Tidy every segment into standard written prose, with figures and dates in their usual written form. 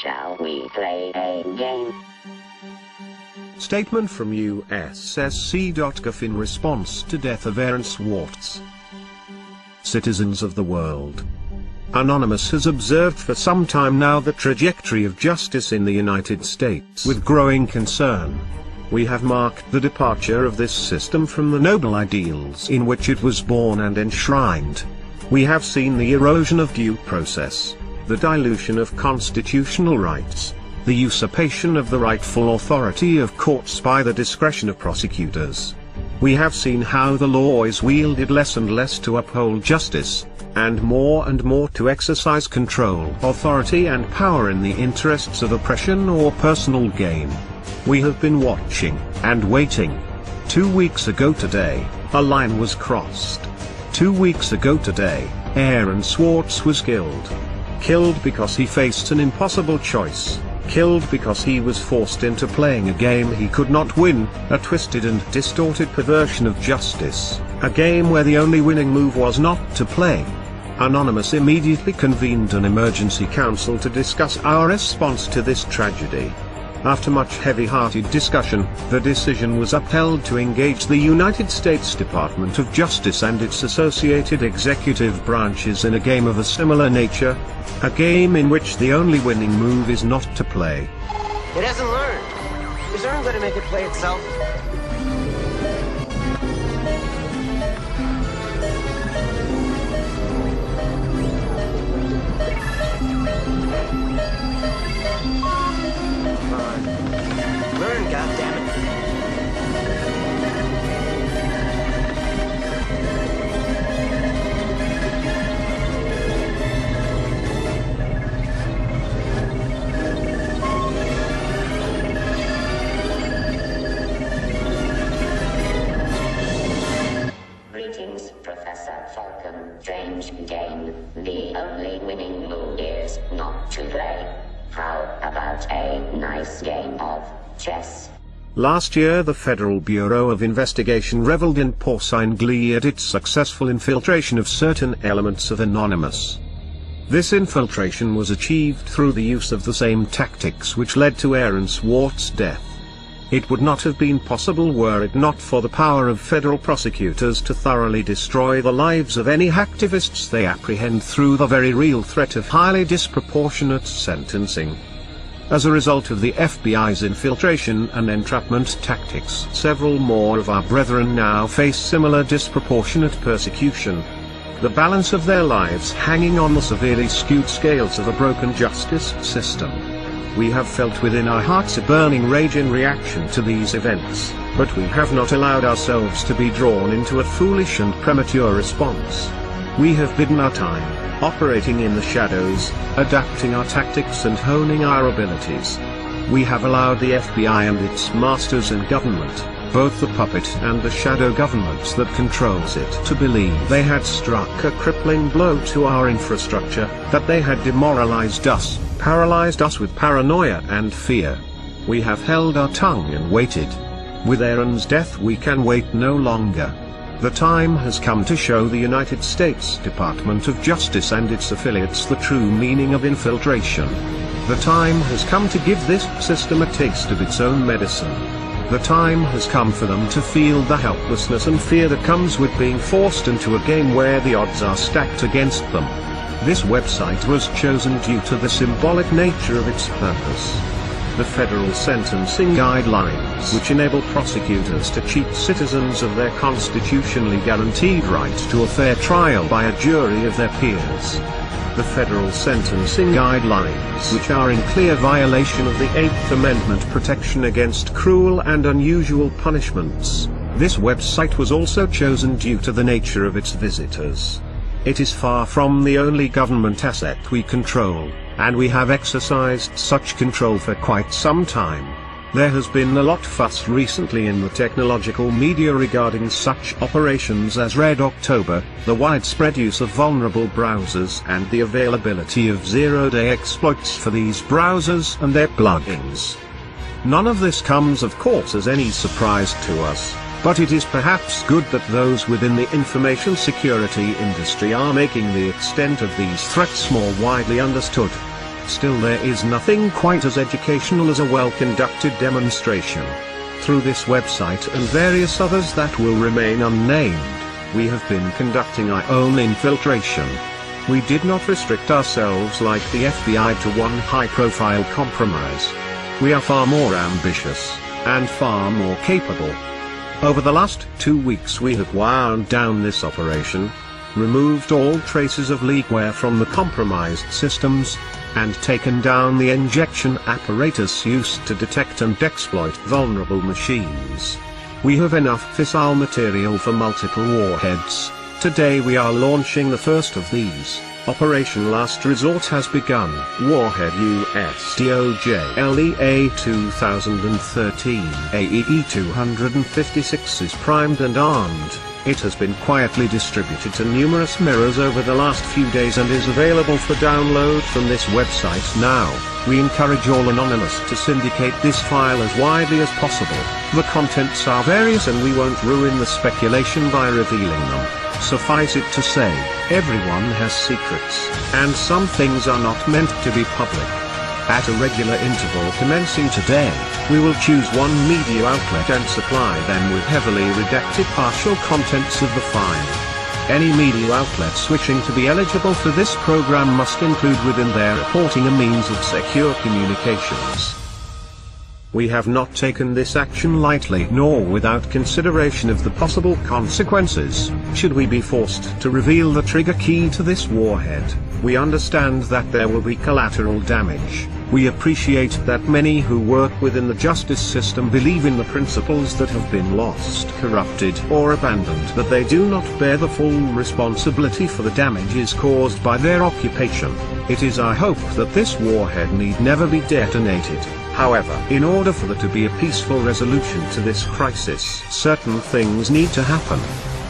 shall we play a game? Statement from USSC.GOV in response to death of Aaron Swartz. Citizens of the world. Anonymous has observed for some time now the trajectory of justice in the United States with growing concern. We have marked the departure of this system from the noble ideals in which it was born and enshrined. We have seen the erosion of due process, the dilution of constitutional rights, the usurpation of the rightful authority of courts by the discretion of prosecutors. We have seen how the law is wielded less and less to uphold justice, and more to exercise control, authority and power in the interests of oppression or personal gain. We have been watching, and waiting. 2 weeks ago today, a line was crossed. 2 weeks ago today, Aaron Swartz was killed. Killed because he faced an impossible choice. Killed because he was forced into playing a game he could not win, a twisted and distorted perversion of justice, a game where the only winning move was not to play. Anonymous immediately convened an emergency council to discuss our response to this tragedy. After much heavy-hearted discussion, the decision was upheld to engage the United States Department of Justice and its associated executive branches in a game of a similar nature, a game in which the only winning move is not to play. It hasn't learned. Is Earn going to make it play itself? Learn, goddammit. Greetings, Professor Falcon. Strange game. The only winning move is not to play. How about a nice game of chess? Last year the Federal Bureau of Investigation reveled in porcine glee at its successful infiltration of certain elements of Anonymous. This infiltration was achieved through the use of the same tactics which led to Aaron Swartz's death. It would not have been possible were it not for the power of federal prosecutors to thoroughly destroy the lives of any hacktivists they apprehend through the very real threat of highly disproportionate sentencing. As a result of the FBI's infiltration and entrapment tactics, several more of our brethren now face similar disproportionate persecution. The balance of their lives hanging on the severely skewed scales of a broken justice system. We have felt within our hearts a burning rage in reaction to these events, but we have not allowed ourselves to be drawn into a foolish and premature response. We have bidden our time, operating in the shadows, adapting our tactics and honing our abilities. We have allowed the FBI and its masters in government, both the puppet and the shadow government that controls it, to believe they had struck a crippling blow to our infrastructure, that they had demoralized us, paralyzed us with paranoia and fear. We have held our tongue and waited. With Aaron's death we can wait no longer. The time has come to show the United States Department of Justice and its affiliates the true meaning of infiltration. The time has come to give this system a taste of its own medicine. The time has come for them to feel the helplessness and fear that comes with being forced into a game where the odds are stacked against them. This website was chosen due to the symbolic nature of its purpose. The federal sentencing guidelines, which enable prosecutors to cheat citizens of their constitutionally guaranteed right to a fair trial by a jury of their peers. The federal sentencing guidelines, which are in clear violation of the 8th Amendment protection against cruel and unusual punishments. This website was also chosen due to the nature of its visitors. It is far from the only government asset we control, and we have exercised such control for quite some time. There has been a lot fuss recently in the technological media regarding such operations as Red October, the widespread use of vulnerable browsers and the availability of zero-day exploits for these browsers and their plugins. None of this comes of course as any surprise to us, but it is perhaps good that those within the information security industry are making the extent of these threats more widely understood. Still, there is nothing quite as educational as a well-conducted demonstration. Through this website and various others that will remain unnamed, we have been conducting our own infiltration. We did not restrict ourselves like the FBI to one high-profile compromise. We are far more ambitious, and far more capable. Over the last 2 weeks we have wound down this operation, removed all traces of leakware from the compromised systems, and taken down the injection apparatus used to detect and exploit vulnerable machines. We have enough fissile material for multiple warheads. Today we are launching the first of these. Operation Last Resort has begun. Warhead USSC.GOV 2013 AEE-256 is primed and armed. It has been quietly distributed to numerous mirrors over the last few days and is available for download from this website now. We encourage all anonymous to syndicate this file as widely as possible. The contents are various and we won't ruin the speculation by revealing them. Suffice it to say, everyone has secrets, and some things are not meant to be public. At a regular interval commencing today, we will choose one media outlet and supply them with heavily redacted partial contents of the file. Any media outlet switching to be eligible for this program must include within their reporting a means of secure communications. We have not taken this action lightly nor without consideration of the possible consequences, should we be forced to reveal the trigger key to this warhead. We understand that there will be collateral damage. We appreciate that many who work within the justice system believe in the principles that have been lost, corrupted, or abandoned, that they do not bear the full responsibility for the damages caused by their occupation. It is our hope that this warhead need never be detonated. However, in order for there to be a peaceful resolution to this crisis, certain things need to happen.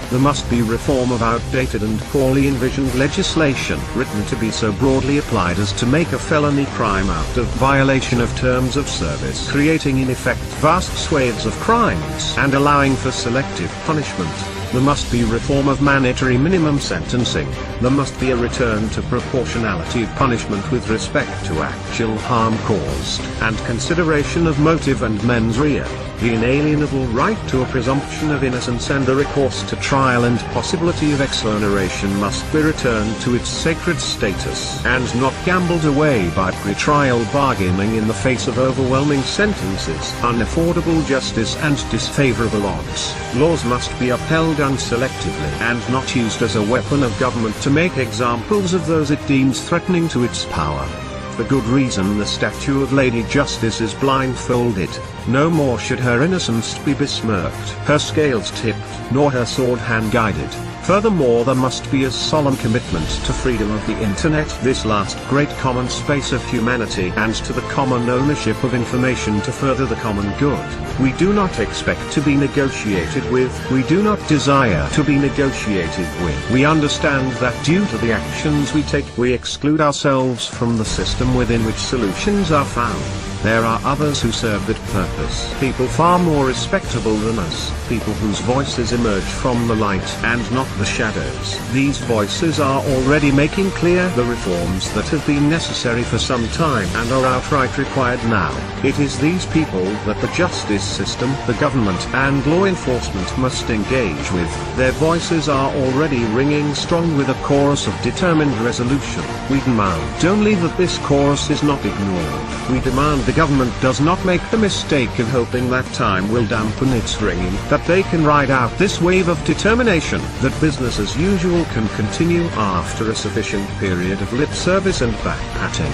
There must be reform of outdated and poorly envisioned legislation written to be so broadly applied as to make a felony crime out of violation of terms of service, creating in effect vast swathes of crimes and allowing for selective punishment. There must be reform of mandatory minimum sentencing. There must be a return to proportionality of punishment with respect to actual harm caused, and consideration of motive and mens rea. The inalienable right to a presumption of innocence and the recourse to trial and possibility of exoneration must be returned to its sacred status and not gambled away by pre-trial bargaining in the face of overwhelming sentences, unaffordable justice and disfavorable odds. Laws must be upheld unselectively and not used as a weapon of government to make examples of those it deems threatening to its power. For good reason the statue of Lady Justice is blindfolded. No more should her innocence be besmirched, her scales tipped, nor her sword hand-guided. Furthermore, there must be a solemn commitment to freedom of the Internet, this last great common space of humanity, and to the common ownership of information to further the common good. We do not expect to be negotiated with, we do not desire to be negotiated with. We understand that due to the actions we take, we exclude ourselves from the system within which solutions are found. There are others who serve that purpose. People far more respectable than us. People whose voices emerge from the light and not the shadows. These voices are already making clear the reforms that have been necessary for some time and are outright required now. It is these people that the justice system, the government, and law enforcement must engage with. Their voices are already ringing strong with a chorus of determined resolution. We demand only that this chorus is not ignored. We demand the government does not make the mistake of hoping that time will dampen its ringing, that they can ride out this wave of determination, that business as usual can continue after a sufficient period of lip service and back-patting.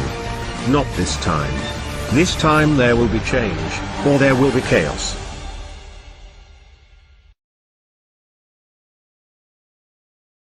Not this time. This time there will be change, or there will be chaos.